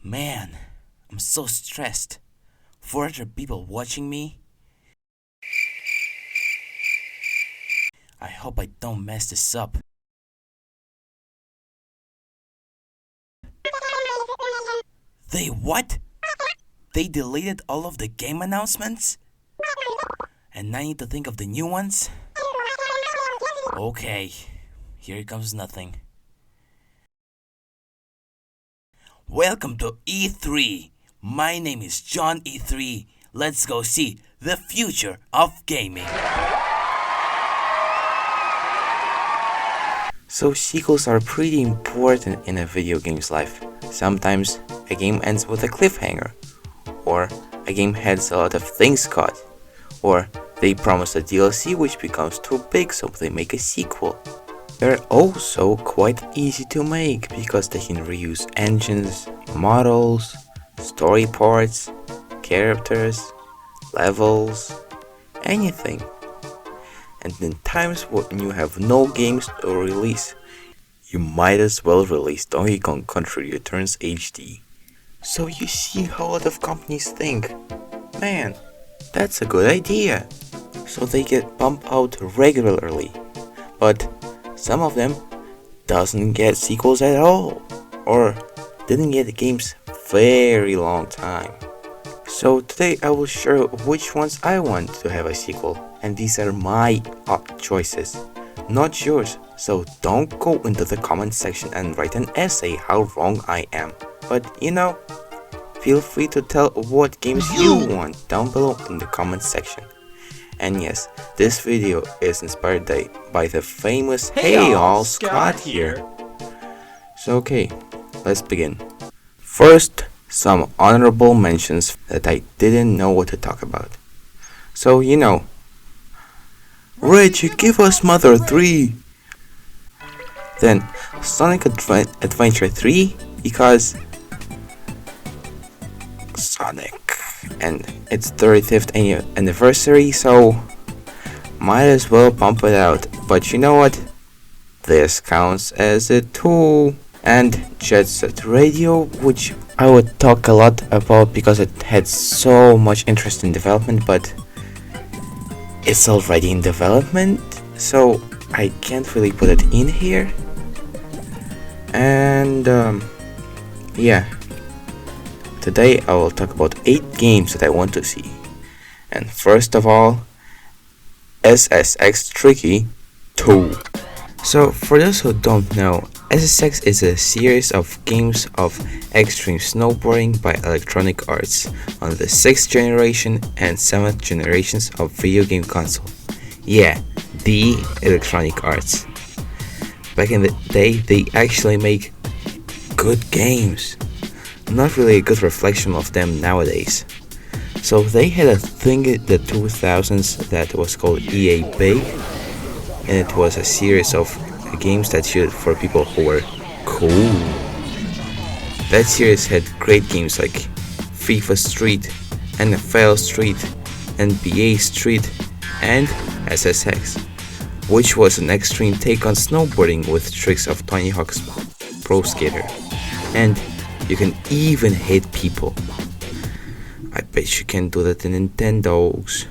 Man, I'm so stressed. 400 people watching me? I hope I don't mess this up. They what? They deleted all of the game announcements? And I need to think of the new ones? Okay, here comes nothing. Welcome to E3. My name is John E3. Let's go see the future of gaming. So sequels are pretty important in a video game's life. Sometimes a game ends with a cliffhanger, or a game has a lot of things cut, or they promise a DLC which becomes too big so they make a sequel. They're also quite easy to make because they can reuse engines, models, story parts, characters, levels, anything. And in times when you have no games to release, you might as well release Donkey Kong Country Returns HD. So you see how a lot of companies think, man, that's a good idea. So they get pumped out regularly. But some of them doesn't get sequels at all, or didn't get games very long time. So today I will share which ones I want to have a sequel, and these are my choices, not yours. So don't go into the comment section and write an essay how wrong I am. But feel free to tell what games you want down below in the comment section. And yes, this video is inspired by the famous Hey All, Scott here. So okay, let's begin. First, some honorable mentions that I didn't know what to talk about. So Rich, give us Mother 3! Then Sonic Adventure 3, because Sonic and its 35th anniversary, so might as well pump it out. But you know what? This counts as it too. And Jet Set Radio, which I would talk a lot about because it had so much interest in development, but it's already in development, so I can't really put it in here. And yeah, today I will talk about 8 games that I want to see. And first of all, SSX Tricky 2. So for those who don't know, SSX is a series of games of extreme snowboarding by Electronic Arts on the 6th generation and 7th generations of video game console. Yeah, the Electronic Arts. Back in the day, they actually make good games. Not really a good reflection of them nowadays. So they had a thing in the 2000s that was called EA Big, and it was a series of games that showed for people who were cool. That series had great games like FIFA Street, NFL Street, NBA Street, and SSX, which was an extreme take on snowboarding with tricks of Tony Hawk's Pro Skater. And you can even hit people. I bet you can do that in Nintendo's.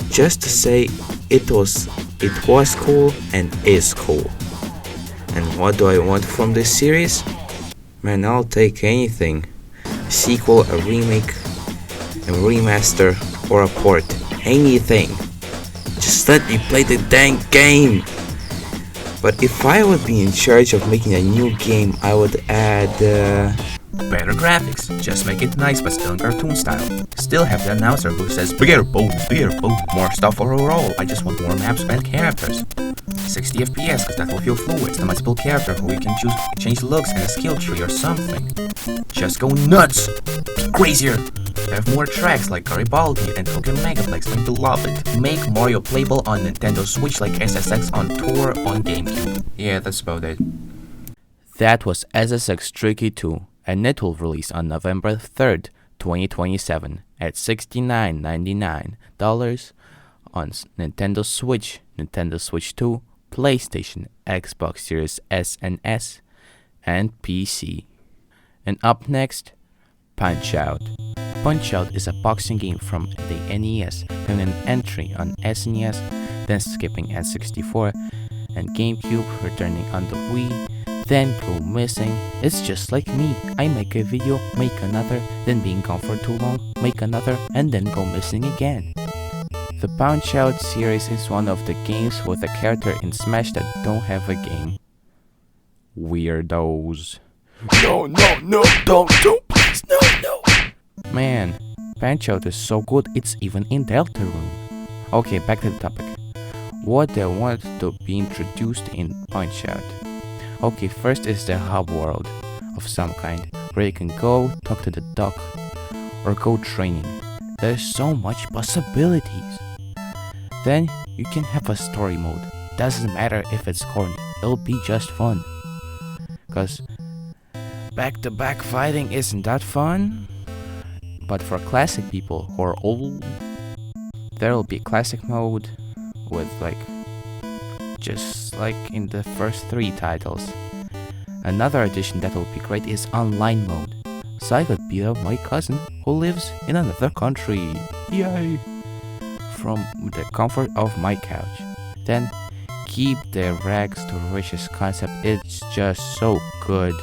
Just to say, it was cool and is cool. And what do I want from this series? Man, I'll take anything. A sequel, a remake, a remaster, or a port. Anything. Just let me play the dang game. But if I would be in charge of making a new game, I would add better graphics, just make it nice but still in cartoon style. Still have the announcer who says bigger boat, more stuff overall. I just want more maps and characters. 60 FPS cause that will feel fluid. The multiple character who you can change looks and a skill tree or something. Just go nuts! Be crazier! Have more tracks like Garibaldi and Tokyo Megaplex like Beloved. Make Mario playable on Nintendo Switch like SSX on Tour on GameCube. Yeah, that's about it. That was SSX Tricky 2, and it will release on November 3rd, 2027 at $69.99 on Nintendo Switch, Nintendo Switch 2, PlayStation, Xbox Series S and S, and PC. And up next, Punch-Out! Punch-Out! Is a boxing game from the NES, having an entry on SNES, then skipping N64 and GameCube, returning on the Wii, then go missing. It's just like me. I make a video, make another, then being gone for too long, make another, and then go missing again. The Punch-Out! Series is one of the games with a character in Smash that don't have a game. Weirdos. No, don't, please, no. Man, Punch-Out! Is so good, it's even in Deltarune. Okay, back to the topic. What I want to be introduced in Punch-Out! Okay, first is the hub world of some kind, where you can go talk to the duck or go training. There's so much possibilities. Then you can have a story mode. Doesn't matter if it's corny, it'll be just fun. Cause back-to-back fighting isn't that fun. But for classic people who are old, there'll be classic mode with just like in the first 3 titles. Another addition that will be great is online mode, so I could beat up my cousin who lives in another country. Yay! From the comfort of my couch. Then keep the rags to riches concept. It's just so good.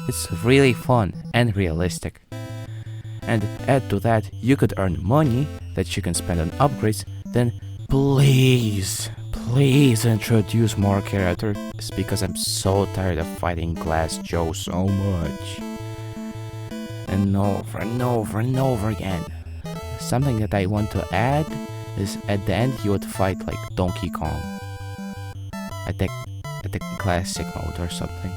It's really fun and realistic. And add to that, you could earn money that you can spend on upgrades. Then please introduce more characters, because I'm so tired of fighting Glass Joe so much. And over and over again. Something that I want to add is at the end you would fight like Donkey Kong. At the classic mode or something.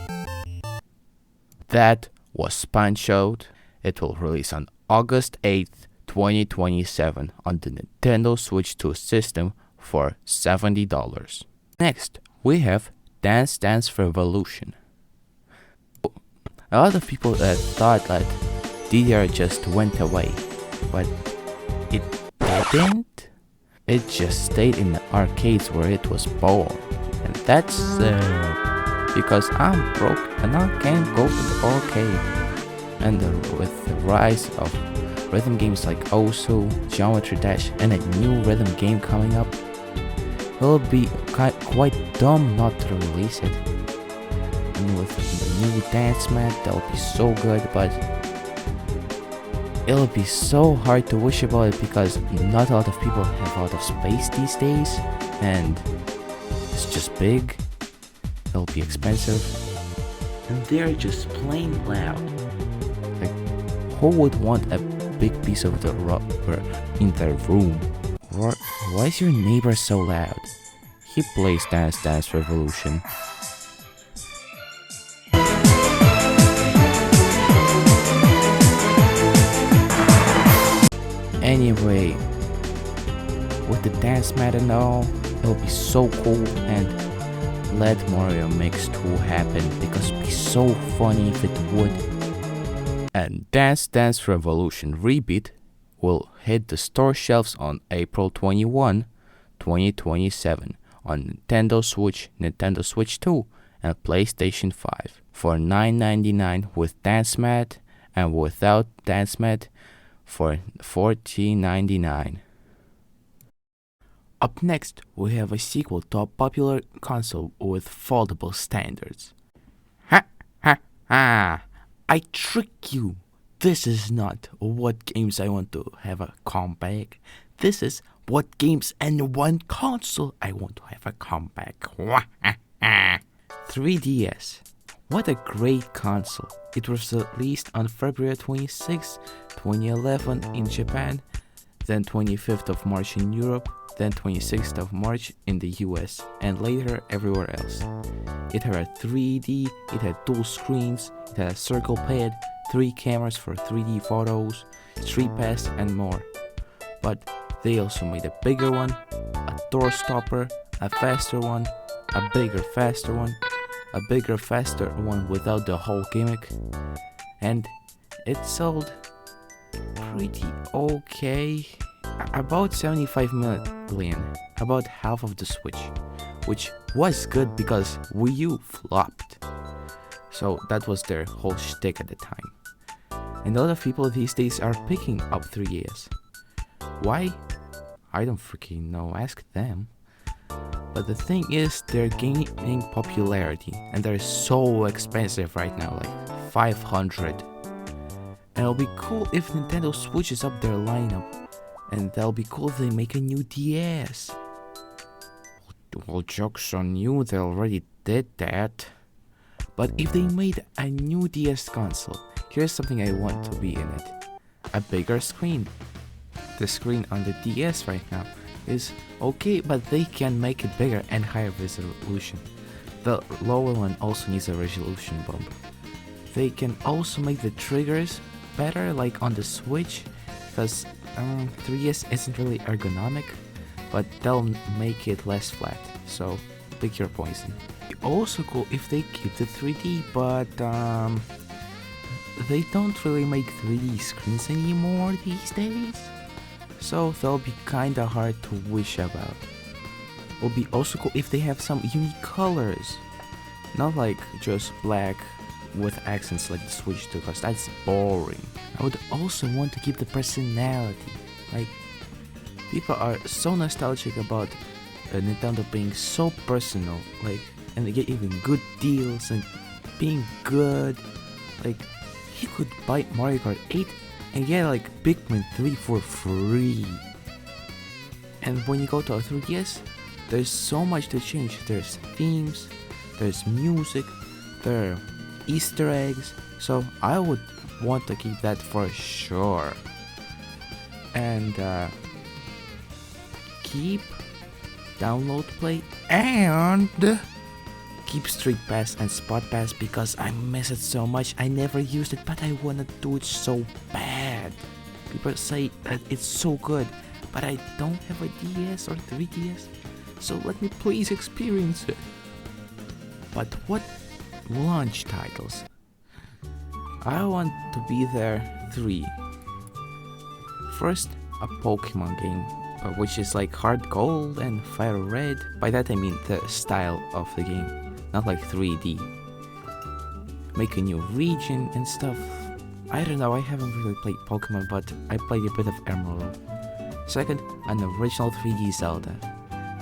That was Punch-Out! It will release on August 8th, 2027 on the Nintendo Switch 2 system for $70. Next, we have Dance Dance Revolution. A lot of people thought that DDR just went away, but it didn't. It just stayed in the arcades where it was born, and that's because I'm broke and I can't go to the arcade. And with the rise of rhythm games like Osu, Geometry Dash, and a new rhythm game coming up, it'll be quite dumb not to release it. And with the new dance mat, that'll be so good, but it'll be so hard to wish about it because not a lot of people have a lot of space these days, and it's just big, it'll be expensive, and they're just plain loud. Like, who would want a big piece of the rubber in their room? Why is your neighbor so loud? He plays Dance Dance Revolution. Anyway, with the dance mat and all, it'll be so cool, and let Mario Mix 2 happen because it'd be so funny if it would. And Dance Dance Revolution Rebeat will hit the store shelves on April 21, 2027 on Nintendo Switch, Nintendo Switch 2, and PlayStation 5 for $9.99 with Dance Mat, and without Dance Mat for $14.99. Up next, we have a sequel to a popular console with foldable standards. Ha ha ha! I trick you! This is not what games I want to have a comeback. This is what games and one console I want to have a comeback. 3DS. What a great console. It was released on February 26, 2011 in Japan, then 25th of March in Europe, then 26th of March in the US, and later everywhere else. It had a 3D, it had dual screens, it had a circle pad, 3 cameras for 3D photos, Street Pass, and more. But they also made a bigger one, a door stopper, a faster one, a bigger faster one, a bigger faster one without the whole gimmick, and it sold pretty okay. About 75 million, about half of the Switch, which was good because Wii U flopped. So that was their whole shtick at the time. And a lot of people these days are picking up 3DS. Why? I don't freaking know, ask them. But the thing is, they're gaining popularity and they're so expensive right now, like 500. And it'll be cool if Nintendo switches up their lineup, and that'll be cool if they make a new DS. Well, joke's on you, they already did that. But if they made a new DS console, here's something I want to be in it. A bigger screen. The screen on the DS right now is okay, but they can make it bigger and higher resolution. The lower one also needs a resolution bump. They can also make the triggers better, like on the Switch, because 3DS isn't really ergonomic, but they'll make it less flat, so pick your poison. Also cool if they keep the 3D, but they don't really make 3D screens anymore these days, so they'll be kinda hard to wish about. It'll be also cool if they have some unique colors, not like just black with accents like the Switch do, because that's boring. I would also want to keep the personality, like people are so nostalgic about Nintendo being so personal, like, and they get even good deals and being good. Like, you could buy Mario Kart 8 and get like Pikmin 3 for free. And when you go to a 3DS, there's so much to change. There's themes, there's music, there are Easter eggs, so I would want to keep that for sure. And keep Download Play and keep Street Pass and Spot Pass, because I miss it so much. I never used it, but I wanna do it so bad. People say that it's so good, but I don't have a DS or 3DS, so let me please experience it. But what launch titles? I want to be there 3. First, a Pokemon game, which is like Heart Gold and Fire Red. By that I mean the style of the game, not like 3D. Make a new region and stuff. I don't know, I haven't really played Pokemon, but I played a bit of Emerald. Second, an original 3D Zelda.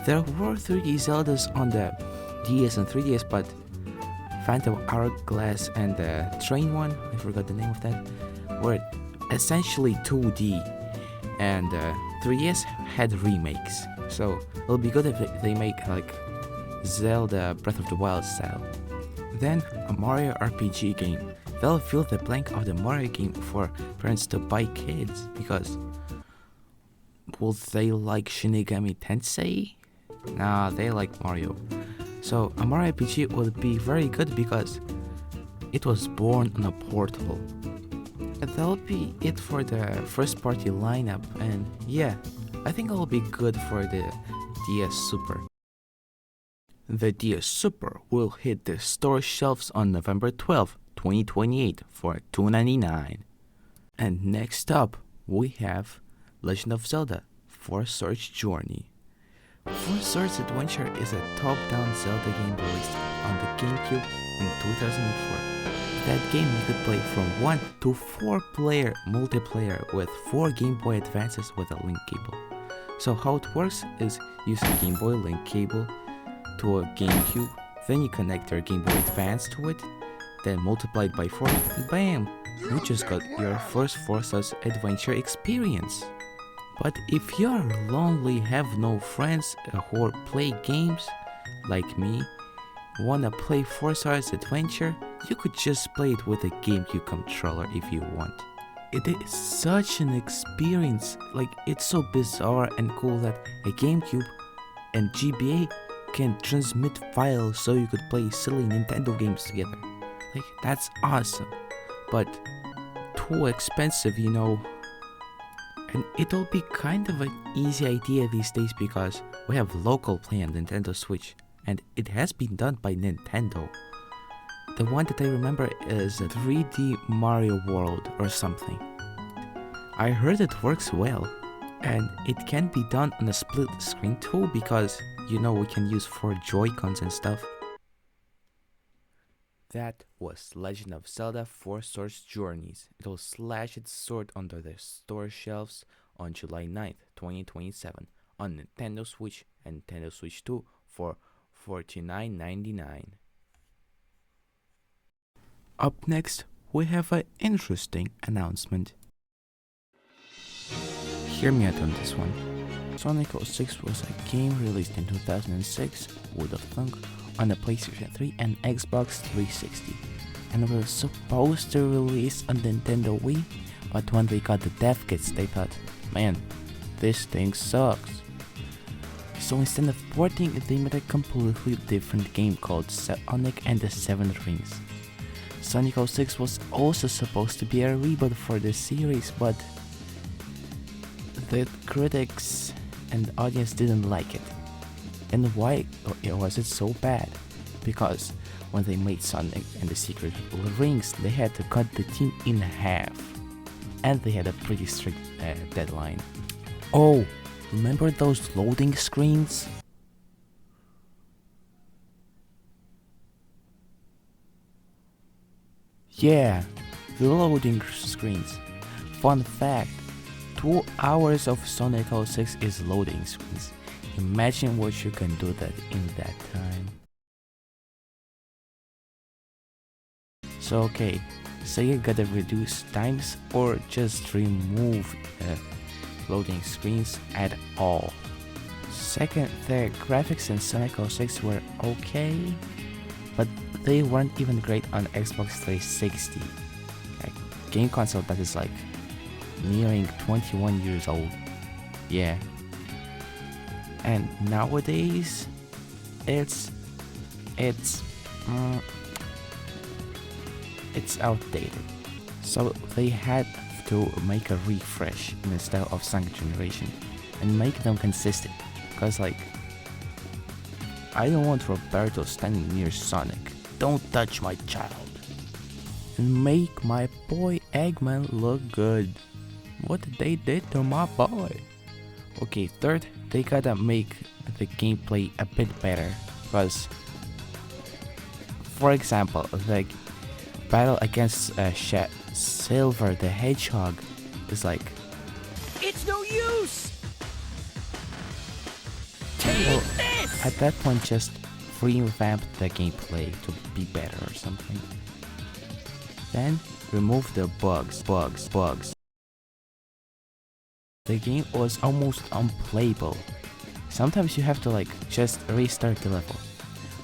There were 3D Zeldas on the DS and 3DS, but Phantom Hourglass and the train one, I forgot the name of that, were essentially 2D, and 3DS had remakes, so it'll be good if they make like Zelda Breath of the Wild style. Then a Mario RPG game. They'll fill the blank of the Mario game for parents to buy kids, because will they like Shinigami Tensei? Nah, they like Mario. So a Mario RPG would be very good because it was born on a portable. And that'll be it for the first party lineup, and yeah, I think it'll be good for the DS Super. The DS Super will hit the store shelves on November 12, 2028 for $2.99. And next up, we have Legend of Zelda: Four Swords Journey. Four Swords Adventure is a top-down Zelda game released on the GameCube in 2004. That game you could play from 1 to 4 player multiplayer with 4 Game Boy Advances with a link cable. So how it works is use a Game Boy link cable to a GameCube, then you connect your Game Boy Advance to it, then multiply it by 4, and bam! You just got your first Four Swords Adventure experience. But if you're lonely, have no friends who play games, like me, wanna play Four Swords Adventure, you could just play it with a GameCube controller if you want. It is such an experience, like it's so bizarre and cool that a GameCube and GBA can transmit files so you could play silly Nintendo games together. Like, that's awesome, but too expensive, you know. And it'll be kind of an easy idea these days because we have local play on Nintendo Switch, and it has been done by Nintendo. The one that I remember is 3D Mario World or something. I heard it works well, and it can be done on a split screen too, because you know we can use 4 Joy-Cons and stuff. That was Legend of Zelda Four Swords Journeys. It will slash its sword onto the store shelves on July 9th, 2027 on Nintendo Switch and Nintendo Switch 2 for $49.99. Up next, we have an interesting announcement. Hear me out on this one. Sonic 06 was a game released in 2006, would have thunk, on the PlayStation 3 and Xbox 360, and was supposed to release on Nintendo Wii, but when they got the dev kits they thought, man, this thing sucks. So instead of porting, they made a completely different game called Sonic and the Seven Rings. Sonic 06 was also supposed to be a reboot for the series, but the critics and the audience didn't like it. And why was it so bad? Because when they made Sonic and the Secret Rings, they had to cut the team in half. And they had a pretty strict deadline. Oh, remember those loading screens? Yeah, the loading screens. Fun fact, 2 hours of Sonic 06 is loading screens. Imagine what you can do that in that time. So okay, say you gotta reduce times or just remove loading screens at all. Second, the graphics in Sonic 06 were okay, but they weren't even great on Xbox 360, a game console that is like nearing 21 years old. Yeah. And nowadays, it's outdated. So they had to make a refresh in the style of Sonic Generation and make them consistent. Cause like, I don't want Roberto standing near Sonic. Don't touch my child. And make my boy Eggman look good. What they did to my boy. Okay, third, they gotta make the gameplay a bit better, because, for example, the battle against Silver the Hedgehog is like, it's no use. Take well, this. at that point just revamp the gameplay to be better or something. Then remove the bugs. The game was almost unplayable. Sometimes you have to like just restart the level.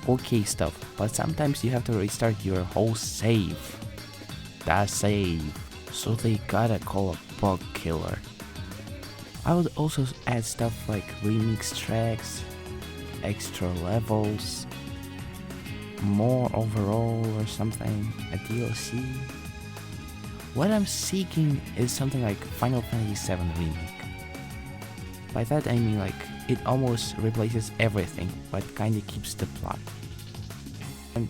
Okay stuff, but sometimes you have to restart your whole save. The save. So they gotta call a bug killer. I would also add stuff like remix tracks, extra levels, more overall or something, a DLC. What I'm seeking is something like Final Fantasy VII Remake. By that I mean like it almost replaces everything but kinda keeps the plot. And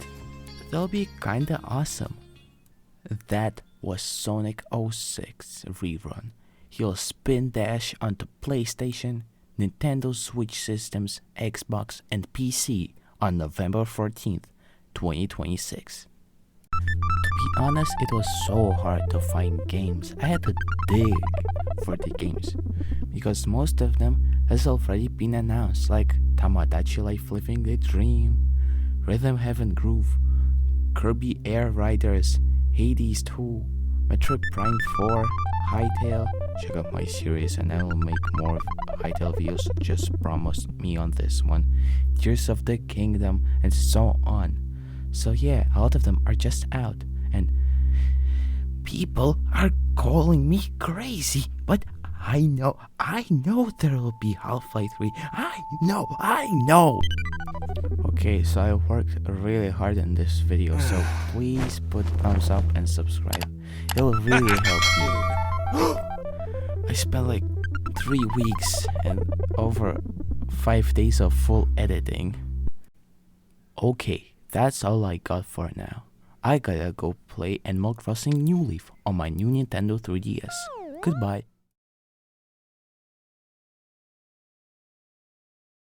that'll be kinda awesome. That was Sonic 06 rerun. He'll spin dash onto PlayStation, Nintendo Switch systems, Xbox and PC on November 14th, 2026. To be honest, it was so hard to find games. I had to dig for the games because most of them has already been announced, like Tamagotchi Life Living the Dream, Rhythm Heaven Groove, Kirby Air Riders, Hades 2, Metroid Prime 4, Hytale. Check out my series and I will make more Hytale videos, just promise me on this one. Tears of the Kingdom and so on. So yeah, a lot of them are just out and people are calling me crazy, but I know there will be Half-Life 3. I know. Okay, so I worked really hard on this video, so please put thumbs up and subscribe. It'll really help me. I spent like 3 weeks and over 5 days of full editing. Okay, that's all I got for now. I gotta go play Animal Crossing New Leaf on my new Nintendo 3DS. Goodbye.